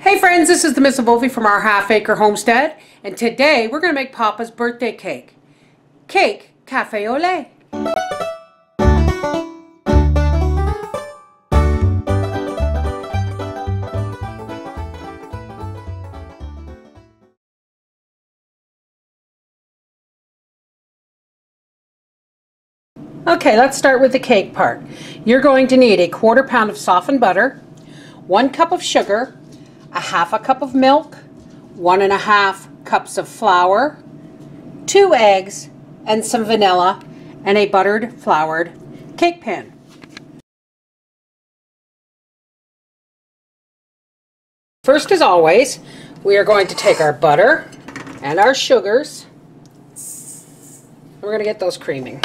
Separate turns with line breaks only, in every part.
Hey friends, this is the Bev Volfie from Our Half Acre Homestead, and today we're going to make Papa's birthday cake. Cake cafe au lait. Okay, let's start with the cake part. You're going to need a 1/4 pound of softened butter, 1 cup of sugar, a 1/2 cup of milk, 1 1/2 cups of flour, 2 eggs, and some vanilla, and a buttered floured cake pan. First, as always, we are going to take our butter and our sugars, and we're going to get those creaming.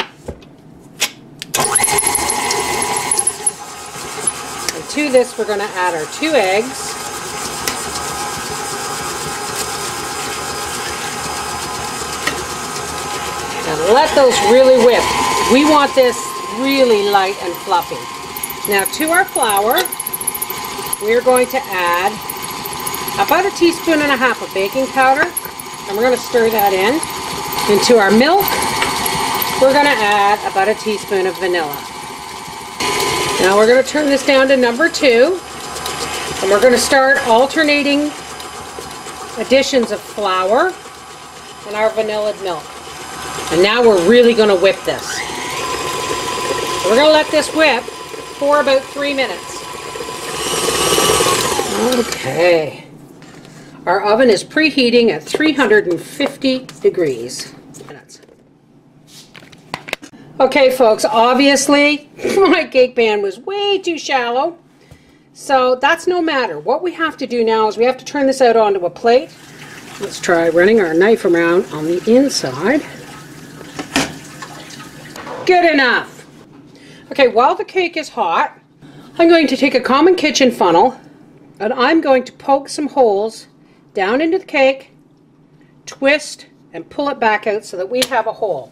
And to this, we're going to add our 2 eggs. And let those really whip. We want this really light and fluffy. Now to our flour, we're going to add about 1.5 teaspoons of baking powder, and we're going to stir that in. Into our milk, we're going to add about 1 teaspoon of vanilla. Now we're going to turn this down to number 2, and we're going to start alternating additions of flour and our vanilla milk. And now we're really going to whip this. We're going to let this whip for about 3 minutes. Okay. Our oven is preheating at 350 degrees. Okay folks, obviously my cake pan was way too shallow, so that's no matter. What we have to do now is we have to turn this out onto a plate. Let's try running our knife around on the inside. Good enough. Okay, while the cake is hot, I'm going to take a common kitchen funnel and I'm going to poke some holes down into the cake, twist, and pull it back out so that we have a hole.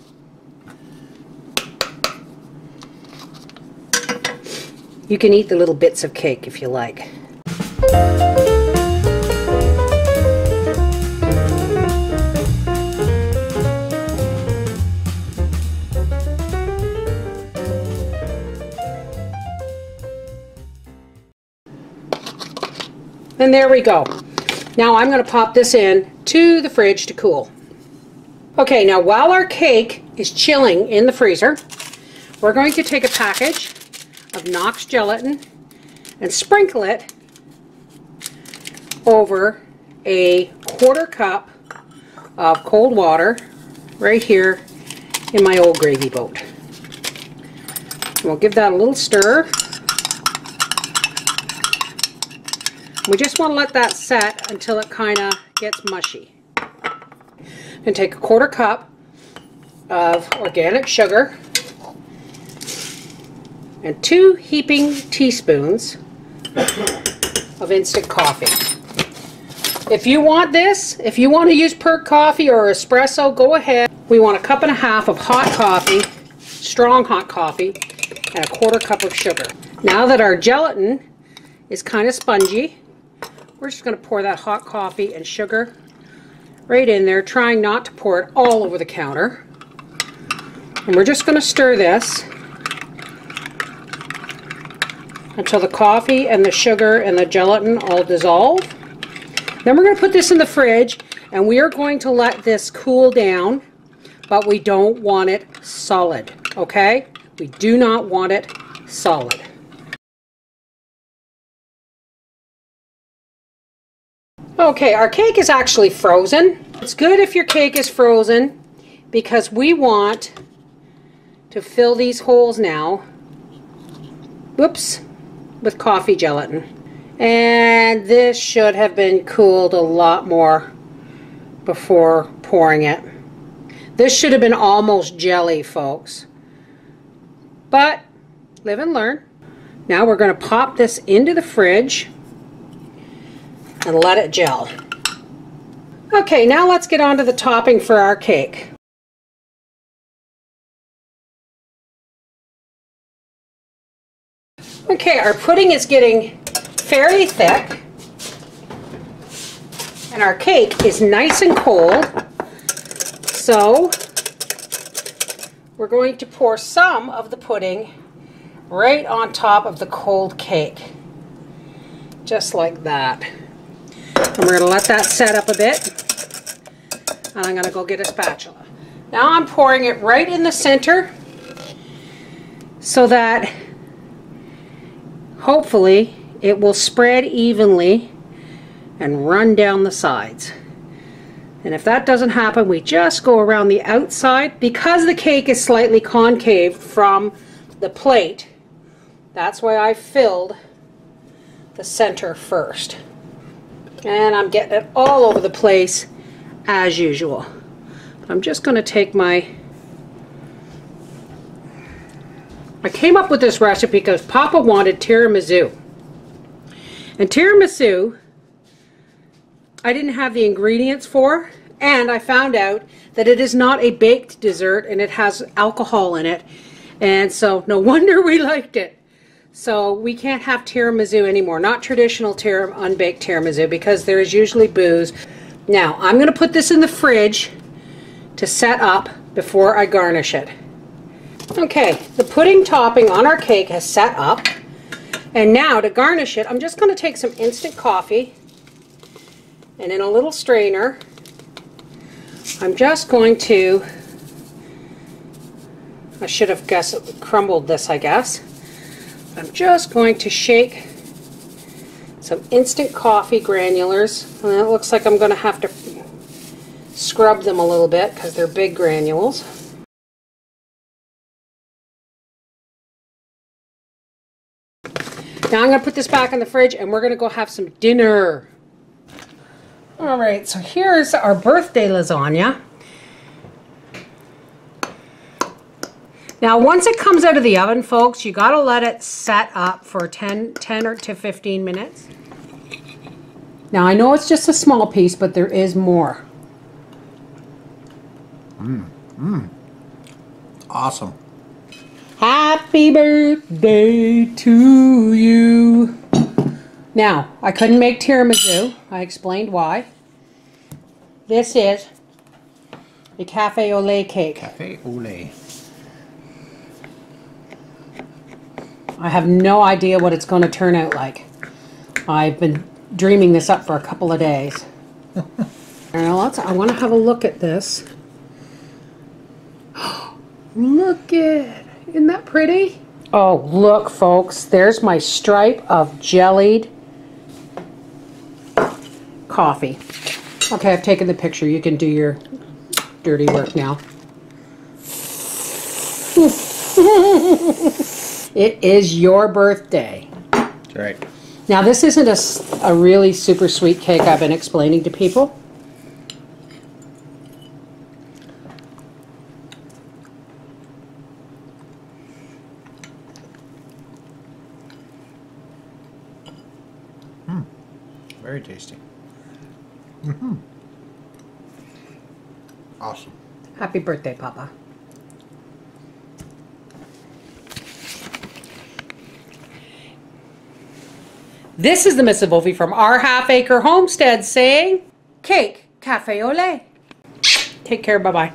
You can eat the little bits of cake if you like. And there we go. Now I'm going to pop this in to the fridge to cool. Okay, now while our cake is chilling in the freezer, we're going to take a package of Knox gelatin and sprinkle it over a 1/4 cup of cold water right here in my old gravy boat. And we'll give that a little stir. We just want to let that set until it kind of gets mushy. And take a 1/4 cup of organic sugar and 2 heaping teaspoons of instant coffee. If you want this, if you want to use perk coffee or espresso, go ahead. We want 1.5 cups of hot coffee, strong hot coffee, and 1/4 cup of sugar. Now that our gelatin is kind of spongy, we're just going to pour that hot coffee and sugar right in there, trying not to pour it all over the counter. And we're just going to stir this until the coffee and the sugar and the gelatin all dissolve. Then we're going to put this in the fridge, and we are going to let this cool down, but we don't want it solid, okay? We do not want it solid. Okay, our cake is actually frozen. It's good if your cake is frozen because we want to fill these holes now, whoops, with coffee gelatin. And this should have been cooled a lot more before pouring it. This should have been almost jelly, folks. But live and learn. Now we're going to pop this into the fridge and let it gel. Okay, now let's get on to the topping for our cake. Okay, our pudding is getting fairly thick. And our cake is nice and cold. So we're going to pour some of the pudding right on top of the cold cake. Just like that. And we're going to let that set up a bit. And I'm going to go get a spatula. Now I'm pouring it right in the center so that hopefully it will spread evenly and run down the sides. And if that doesn't happen, we just go around the outside. Because the cake is slightly concave from the plate, that's why I filled the center first. And I'm getting it all over the place as usual. But I'm just going to take I came up with this recipe because Papa wanted tiramisu. And tiramisu, I didn't have the ingredients for, and I found out that it is not a baked dessert and it has alcohol in it, and so no wonder we liked it. So we can't have tiramisu anymore, not traditional unbaked tiramisu, because there is usually booze. Now I'm going to put this in the fridge to set up before I garnish it. Okay, the pudding topping on our cake has set up, and now to garnish it, I'm just going to take some instant coffee. And in a little strainer, I'm just going to, I should have crumbled this, I guess. I'm just going to shake some instant coffee granulars. And it looks like I'm going to have to scrub them a little bit because they're big granules. Now I'm going to put this back in the fridge and we're going to go have some dinner. Alright, so here's our birthday lasagna. Now once it comes out of the oven, folks, you got to let it set up for 10 or to 15 minutes. Now I know it's just a small piece, but there is more.
Awesome.
Happy birthday to you. Now, I couldn't make tiramisu. I explained why. This is a cafe au lait cake.
Cafe au lait.
I have no idea what it's going to turn out like. I've been dreaming this up for a couple of days. Now, I want to have a look at this. Look at, isn't that pretty? Oh, look, folks, there's my stripe of jellied coffee. Okay, I've taken the picture. You can do your dirty work now. It is your birthday.
That's right.
Now, this isn't a really super sweet cake I've been explaining to people.
Very tasty. Awesome.
Happy birthday, Papa. This is the Mrs. Volfie from Our Half Acre Homestead saying, cake, cafe au lait. Take care, bye-bye.